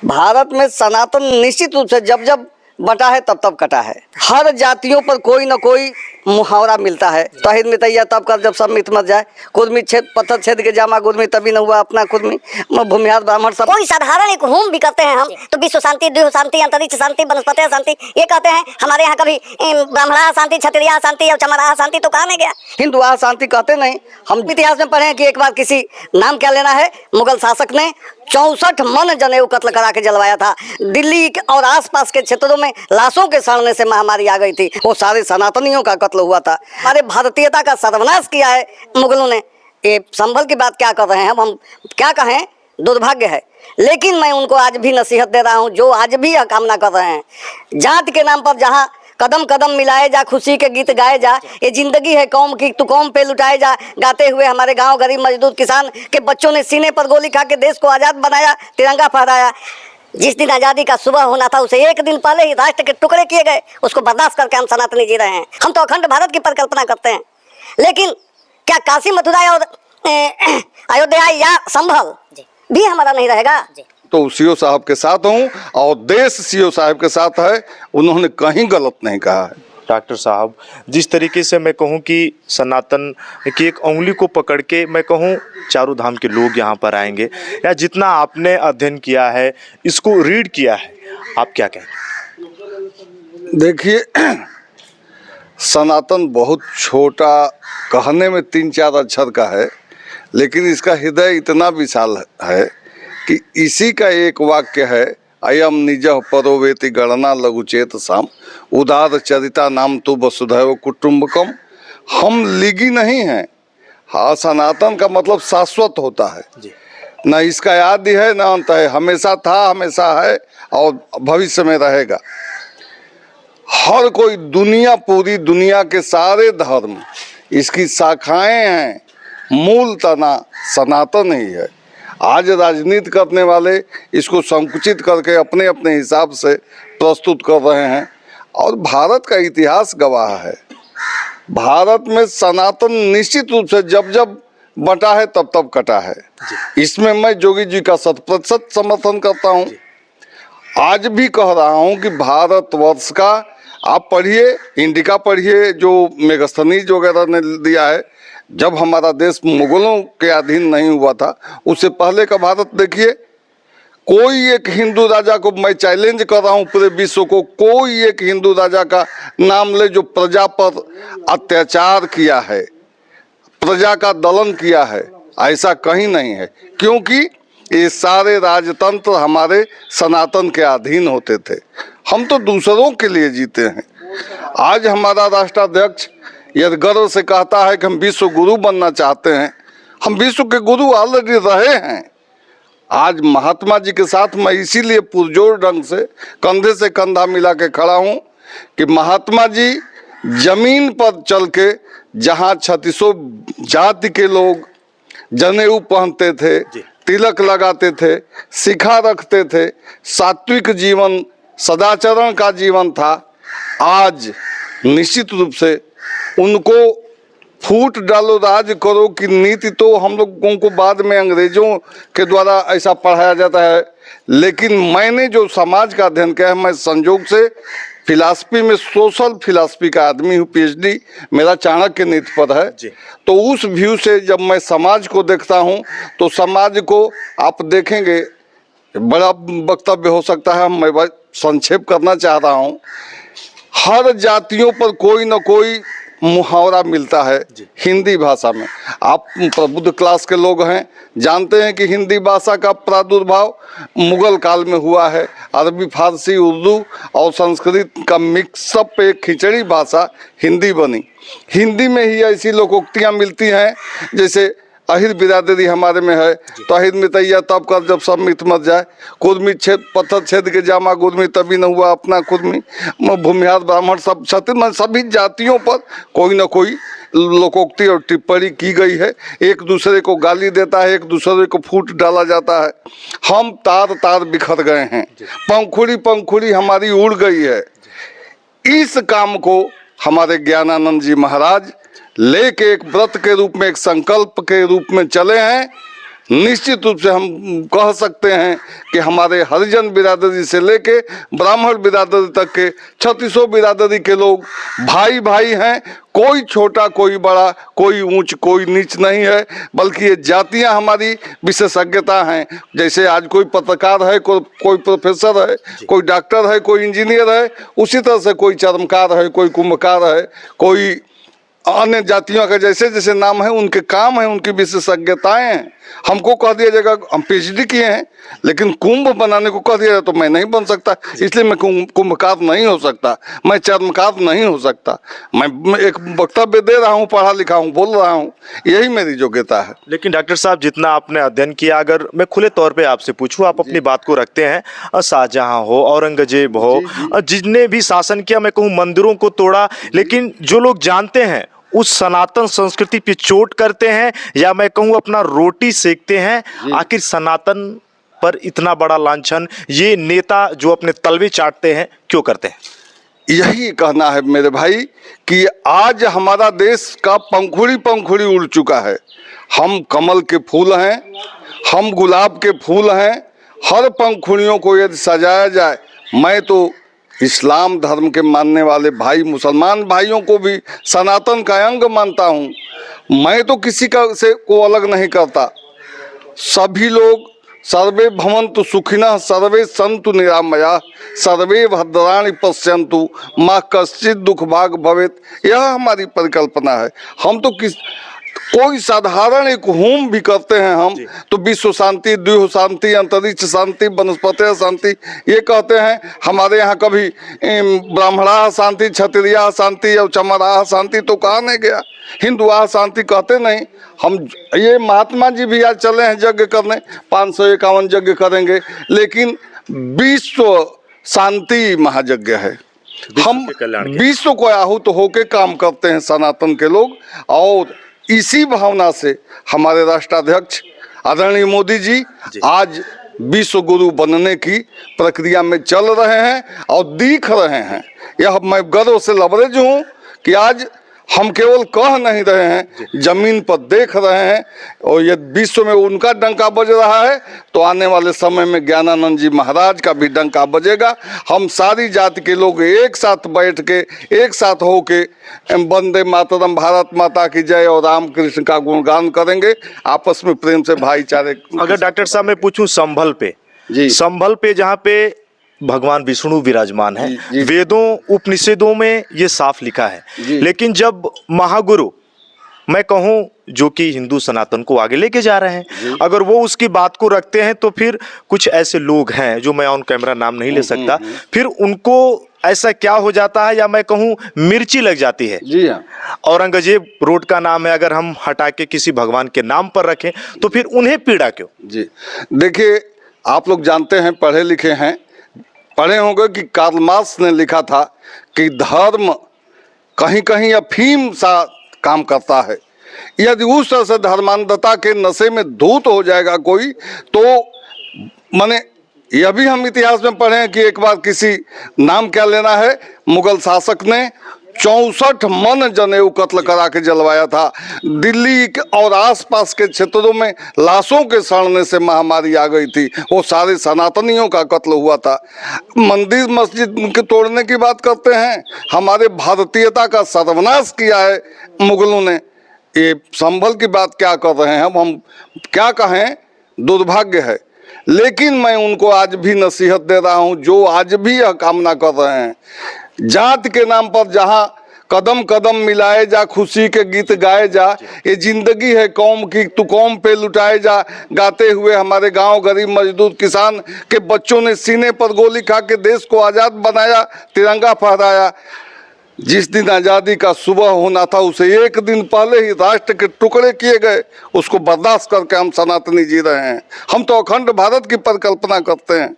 भारत में सनातन निश्चित रूप से जब जब बटा है तब तब कटा है। हर जातियों पर कोई न कोई मुहावरा मिलता है। तहिद में तैया तब कर जब सब मित मत जाए, कुर्मी छेद पत्थर छेद के जामा गुर्मी तभी न हुआ अपना कुर्मी। भूमिहार ब्राह्मण सब कोई साधारण एक होम भी करते हैं हम तो विश्व शांति, द्वीप शांति, अंतरिक्ष शांति, वनस्पति शांति ये कहते हैं। हमारे यहाँ कभी ब्राह्मणा शांति, क्षत्रिय शांति और चमरा शांति तो कहा नहीं गया। हिंदू शांति कहते नहीं। हम इतिहास में पढ़े हैं कि एक बार किसी नाम क्या लेना है, मुगल शासक ने 64 मन जनेऊ कत्ल करा के जलवाया था। दिल्ली और आसपास के क्षेत्रों में लाशों के सड़ने से महामारी आ गई थी। वो सारे सनातनियों का कत्ल हुआ था। हमारे भारतीयता का सर्वनाश किया है मुगलों ने। ये संभल की बात क्या कर रहे हैं हम क्या कहें, दुर्भाग्य है। लेकिन मैं उनको आज भी नसीहत दे रहा हूँ जो आज भी यह कामना कर रहे हैं, जात के नाम पर जहाँ कदम कदम मिलाए जा, खुशी के गीत गाए जा, ये जिंदगी है कौम की तू कौम पे लुटाए जा, गाते हुए हमारे गांव गरीब मजदूर किसान के बच्चों ने सीने पर गोली खा के देश को आज़ाद बनाया, तिरंगा फहराया। जिस दिन आज़ादी का सुबह होना था उसे एक दिन पहले ही राष्ट्र के टुकड़े किए गए। उसको बर्दाश्त करके हम सनातनी जी रहे हैं। हम तो अखंड भारत की परिकल्पना करते हैं। लेकिन क्या काशी मथुरा और अयोध्या या संभल भी हमारा नहीं रहेगा? तो सीओ साहब के साथ हूँ और देश सीओ साहब के साथ है। उन्होंने कहीं गलत नहीं कहा है। डॉक्टर साहब, जिस तरीके से मैं कहूँ कि सनातन की एक उंगली को पकड़ के मैं कहूँ चारों धाम के लोग यहाँ पर आएंगे, या जितना आपने अध्ययन किया है, इसको रीड किया है, आप क्या कहेंगे? देखिए, सनातन बहुत छोटा, कहने में 3-4 अक्षर का है, लेकिन इसका हृदय इतना विशाल है कि इसी का एक वाक्य है, अयम निजः परोवेति गणना लघुचेत साम उदार चरिता नाम तु वसुधैव कुटुम्बकम। हम लिगी नहीं हैं। हाँ, सनातन का मतलब शाश्वत होता है, न इसका आदि है न अंत है, हमेशा था, हमेशा है और भविष्य में रहेगा। हर कोई दुनिया, पूरी दुनिया के सारे धर्म इसकी शाखाएं हैं, मूल तना सनातन ही है। आज राजनीति करने वाले इसको संकुचित करके अपने अपने हिसाब से प्रस्तुत कर रहे हैं और भारत का इतिहास गवाह है। भारत में सनातन निश्चित रूप से जब जब बटा है तब तब कटा है। इसमें मैं जोगी जी का 100% समर्थन करता हूँ। आज भी कह रहा हूँ कि भारतवर्ष का आप पढ़िए, इंडिका पढ़िए जो मेगास्थनीज वगैरह ने दिया है। जब हमारा देश मुगलों के अधीन नहीं हुआ था, उससे पहले का भारत देखिए। कोई एक हिंदू राजा को मैं चैलेंज कर रहा हूँ पूरे विश्व को, कोई एक हिंदू राजा का नाम ले जो प्रजा पर अत्याचार किया है, प्रजा का दलन किया है, ऐसा कहीं नहीं है। क्योंकि ये सारे राजतंत्र हमारे सनातन के अधीन होते थे। हम तो दूसरों के लिए जीते हैं। आज हमारा राष्ट्राध्यक्ष यदि गर्व से कहता है कि हम विश्व गुरु बनना चाहते हैं, हम विश्व के गुरु ऑलरेडी रहे हैं। आज महात्मा जी के साथ मैं इसीलिए पुरजोर ढंग से कंधे से कंधा मिला के खड़ा हूँ कि महात्मा जी जमीन पर चल के जहाँ 3600 जाति के लोग जनेऊ पहनते थे, तिलक लगाते थे, शिखा रखते थे, सात्विक जीवन, सदाचरण का जीवन था, आज निश्चित रूप से उनको फूट डालो राज करो की नीति तो हम लोगों को बाद में अंग्रेजों के द्वारा ऐसा पढ़ाया जाता है। लेकिन मैंने जो समाज का अध्ययन किया है, मैं संयोग से फिलॉसफी में सोशल फिलॉसफी का आदमी हूँ, पीएचडी मेरा चाणक्य नीति पर है। तो उस व्यू से जब मैं समाज को देखता हूँ तो समाज को आप देखेंगे, बड़ा वक्तव्य हो सकता है, मैं संक्षेप करना चाह रहा हूँ। हर जातियों पर कोई न कोई मुहावरा मिलता है हिंदी भाषा में। आप प्रबुद्ध क्लास के लोग हैं, जानते हैं कि हिंदी भाषा का प्रादुर्भाव मुगल काल में हुआ है। अरबी, फारसी, उर्दू और संस्कृत का मिक्सअप एक खिचड़ी भाषा हिंदी बनी। हिंदी में ही ऐसी लोकोक्तियाँ मिलती हैं जैसे अहिर बिरादरी हमारे में है, तो अहिर में तैया तब कर जब सब मित मत जाए, कुर्मी छेद पत्थर छेद के जामा गुर्मी तभी न हुआ अपना कुर्मी। भूमिहार ब्राह्मण सब क्षत्रिय, सभी जातियों पर कोई न कोई लोकोक्ति और टिप्पणी की गई है। एक दूसरे को गाली देता है, एक दूसरे को फूट डाला जाता है। हम तार तार बिखर गए हैं, पंखुड़ी पंखुड़ी हमारी उड़ गई है। इस काम को हमारे ज्ञानानंद जी महाराज लेके एक व्रत के रूप में, एक संकल्प के रूप में चले हैं निश्चित रूप से हम कह सकते हैं कि हमारे हरिजन बिरादरी से लेके ब्राह्मण बिरादरी तक के 3600 बिरादरी के लोग भाई भाई हैं। कोई छोटा कोई बड़ा, कोई ऊंच कोई नीच नहीं है, बल्कि ये जातियां हमारी विशेषज्ञता हैं। जैसे आज कोई पत्रकार है, कोई प्रोफेसर है, कोई डॉक्टर है, कोई इंजीनियर है, उसी तरह से कोई चर्मकार है, कोई कुंभकार है, कोई अन्य जातियों का जैसे जैसे नाम है, उनके काम है, उनकी विशेषज्ञताएं हैं। हमको कह दिया जाएगा हम PhD किए हैं, लेकिन कुंभ बनाने को कह दिया जाए तो मैं नहीं बन सकता, इसलिए मैं कुंभकार नहीं हो सकता, मैं चर्मकार नहीं हो सकता। मैं एक वक्तव्य दे रहा हूँ, पढ़ा लिखा हूँ, बोल रहा हूँ, यही मेरी योग्यता है। लेकिन डॉक्टर साहब, जितना आपने अध्ययन किया, अगर मैं खुले तौर पे आपसे पूछूं, आप अपनी बात को रखते हैं, शाहजहां हो, औरंगजेब हो, जिसने भी शासन किया, मैं कहूँ मंदिरों को तोड़ा, लेकिन जो लोग जानते हैं उस सनातन संस्कृति पे चोट करते हैं, या मैं कहूँ अपना रोटी सेकते हैं। आखिर सनातन पर इतना बड़ा लांछन ये नेता जो अपने तलवे चाटते हैं क्यों करते हैं? यही कहना है मेरे भाई कि आज हमारा देश का पंखुड़ी उड़ चुका है। हम कमल के फूल हैं, हम गुलाब के फूल हैं। हर पंखुड़ियों को यदि सजाया जाए, मैं तो इस्लाम धर्म के मानने वाले भाई मुसलमान भाइयों को भी सनातन का अंग मानता हूँ। मैं तो किसी का से को अलग नहीं करता। सभी लोग सर्वे भवन्तु सुखिनः सर्वे सन्तु निरामयाः सर्वे भद्राणि पश्यन्तु माँ कश्चित् दुख भाग भवेत्, यह हमारी परिकल्पना है। हम तो कोई साधारण एक होम भी करते हैं हम तो विश्व शांति, द्वीह शांति, अंतरिक्ष शांति, वनस्पति शांति ये कहते हैं। हमारे यहाँ कभी ब्राह्मणा शांति, क्षत्रिया शांति और चमरा शांति तो कहा नहीं गया, हिंदुआ शांति कहते नहीं। हम ये महात्मा जी भी आज चले हैं यज्ञ करने, 551 यज्ञ करेंगे, लेकिन विश्व शांति महायज्ञ है। हम विश्व को आहूत होके काम करते हैं सनातन के लोग, और इसी भावना से हमारे राष्ट्राध्यक्ष आदरणीय मोदी जी आज विश्व गुरु बनने की प्रक्रिया में चल रहे हैं और दिख रहे हैं। यह मैं गर्व से लबरेज हूँ कि आज हम केवल कह नहीं रहे हैं, जमीन पर देख रहे हैं। और ये विश्व में उनका डंका बज रहा है तो आने वाले समय में ज्ञानानंद जी महाराज का भी डंका बजेगा। हम सारी जाति के लोग एक साथ बैठ के, एक साथ हो के वंदे मातरम, भारत माता की जय और राम कृष्ण का गुणगान करेंगे, आपस में प्रेम से भाईचारे। अगर डॉक्टर साहब मैं पूछूं संभल पे, संभल पे जहाँ पे भगवान विष्णु विराजमान है, वेदों उपनिषदों में ये साफ लिखा है, लेकिन जब महागुरु मैं कहूँ जो कि हिंदू सनातन को आगे लेके जा रहे हैं, अगर वो उसकी बात को रखते हैं तो फिर कुछ ऐसे लोग हैं जो मैं ऑन कैमरा नाम नहीं ले सकता, फिर उनको ऐसा क्या हो जाता है या मैं कहूँ मिर्ची लग जाती है। जी हाँ, औरंगजेब रोड का नाम है, अगर हम हटा के किसी भगवान के नाम पर रखें तो फिर उन्हें पीड़ा क्यों? जी देखिए, आप लोग जानते हैं, पढ़े लिखे हैं, पढ़े होंगे कि कार्ल मार्क्स ने लिखा था कि धर्म कहीं कहीं अफीम सा काम करता है। यदि उस तरह से धर्मांधता के नशे में धूत हो जाएगा कोई, तो माने यह भी हम इतिहास में पढ़े हैं कि एक बार किसी, नाम क्या लेना है, मुगल शासक ने 64 मन जनेऊ कत्ल करा के जलवाया था। दिल्ली और आसपास के क्षेत्रों में लाशों के सड़ने से महामारी आ गई थी, वो सारे सनातनियों का कत्ल हुआ था। मंदिर मस्जिद के तोड़ने की बात करते हैं, हमारे भारतीयता का सर्वनाश किया है मुगलों ने। ये संभल की बात क्या कर रहे हैं हम क्या कहें, दुर्भाग्य है। लेकिन मैं उनको आज भी नसीहत दे रहा हूं जो आज भी यह कामना कर रहे हैं, जात के नाम पर जहां कदम कदम मिलाए जा, खुशी के गीत गाए जा, ये जिंदगी है कौम की, तू कौम पे लुटाए जा, गाते हुए हमारे गांव गरीब मजदूर किसान के बच्चों ने सीने पर गोली खा के देश को आज़ाद बनाया, तिरंगा फहराया। जिस दिन आज़ादी का सुबह होना था उसे एक दिन पहले ही राष्ट्र के टुकड़े किए गए, उसको बर्दाश्त करके हम सनातनी जी रहे हैं। हम तो अखंड भारत की परिकल्पना करते हैं,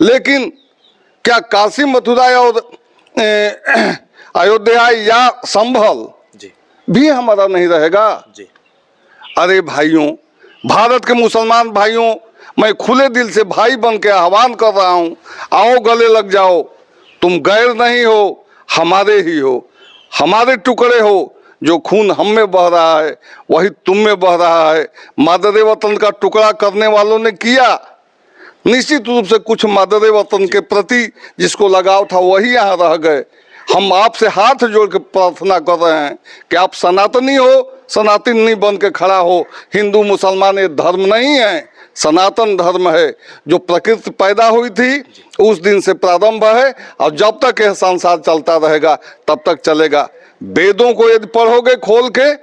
लेकिन क्या काशी मथुरा और अयोध्या या संभल भी हमारा नहीं रहेगा? अरे भाइयों, भारत के मुसलमान भाइयों, मैं खुले दिल से भाई बन के आह्वान कर रहा हूँ, आओ गले लग जाओ। तुम गैर नहीं हो, हमारे ही हो, हमारे टुकड़े हो। जो खून हम में बह रहा है वही तुम में बह रहा है। मादरे वतन का टुकड़ा करने वालों ने किया, निश्चित रूप से कुछ मादरे वतन के प्रति जिसको लगाव था वही यहाँ रह गए। हम आपसे हाथ जोड़ के प्रार्थना कर रहे हैं कि आप सनातनी हो, सनातनी बन के खड़ा हो। हिंदू मुसलमान ये धर्म नहीं है, सनातन धर्म है जो प्रकृति पैदा हुई थी उस दिन से प्रारंभ है और जब तक यह संसार चलता रहेगा तब तक चलेगा। वेदों को यदि पढ़ोगे खोल के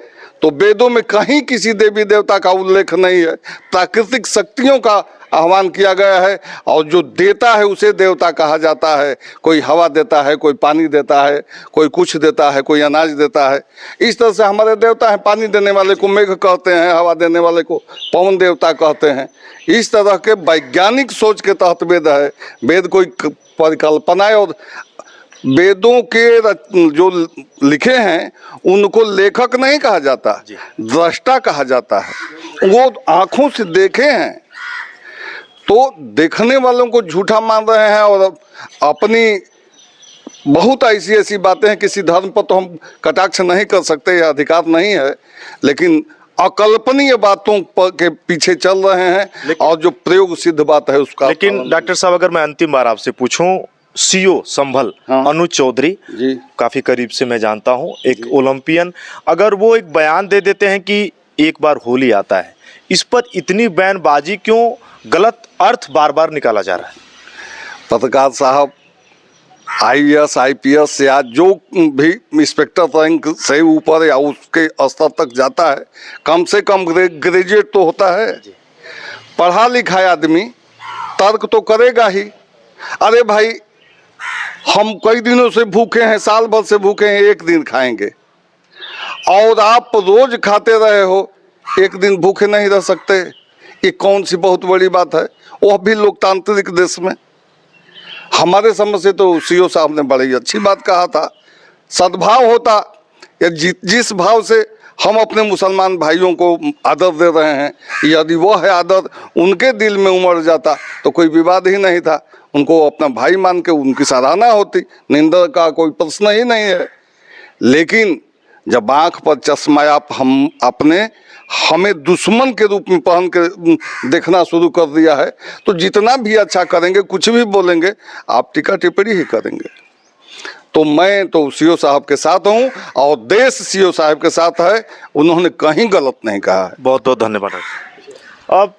तो वेदों में कहीं किसी देवी देवता का उल्लेख नहीं है। प्राकृतिक शक्तियों का आह्वान किया गया है और जो देता है उसे देवता कहा जाता है। कोई हवा देता है, कोई पानी देता है, कोई कुछ देता है, कोई अनाज देता है। इस तरह से हमारे देवता हैं। पानी देने वाले को मेघ कहते हैं, हवा देने वाले को पवन देवता कहते हैं। इस तरह के वैज्ञानिक सोच के तहत वेद है। वेद कोई परिकल्पना है और वेदों के जो लिखे हैं उनको लेखक नहीं कहा जाता, दृष्टा कहा जाता है। वो आंखों से देखे हैं तो देखने वालों को झूठा मान रहे हैं और अपनी बहुत ऐसी ऐसी बातें हैं। किसी धर्म पर तो हम कटाक्ष नहीं कर सकते, यह अधिकार नहीं है, लेकिन अकल्पनीय बातों पर के पीछे चल रहे हैं और जो प्रयोग सिद्ध बात है उसका। लेकिन डॉक्टर साहब अगर मैं अंतिम बार आपसे पूछूं, सीओ संभल अनुज चौधरी जी काफी करीब से मैं जानता हूं, एक ओलंपियन, अगर वो एक बयान दे देते हैं कि एक बार होली आता है, इस पर इतनी बयानबाजी क्यों, गलत अर्थ बार बार निकाला जा रहा है? पत्रकार साहब, IAS IPS या जो भी इंस्पेक्टर रैंक से ऊपर या उसके स्तर तक जाता है, कम से कम ग्रेजुएट तो होता है। पढ़ा लिखा आदमी तर्क तो करेगा ही। अरे भाई, हम कई दिनों से भूखे हैं, साल भर से भूखे हैं, एक दिन खाएंगे और आप रोज खाते रहे हो, एक दिन भूखे नहीं रह सकते। ये कौन सी बहुत बड़ी बात है, वह भी लोकतांत्रिक देश में। हमारे समझ से तो सीओ साहब ने बड़ी अच्छी बात कहा था। सद्भाव होता या जिस भाव से हम अपने मुसलमान भाइयों को आदर दे रहे हैं, यदि वह है आदर उनके दिल में उमड़ जाता तो कोई विवाद ही नहीं था। उनको अपना भाई मान के उनकी सराहना होती, निंदा का कोई प्रश्न ही नहीं है। लेकिन जब आँख पर चश्मा आप हमें दुश्मन के रूप में पहन के देखना शुरू कर दिया है, तो जितना भी अच्छा करेंगे, कुछ भी बोलेंगे, आप टीका टिप्पणी ही करेंगे। तो मैं तो सीओ साहब के साथ हूँ और देश सीओ साहब के साथ है, उन्होंने कहीं गलत नहीं कहा है। बहुत बहुत धन्यवाद। अब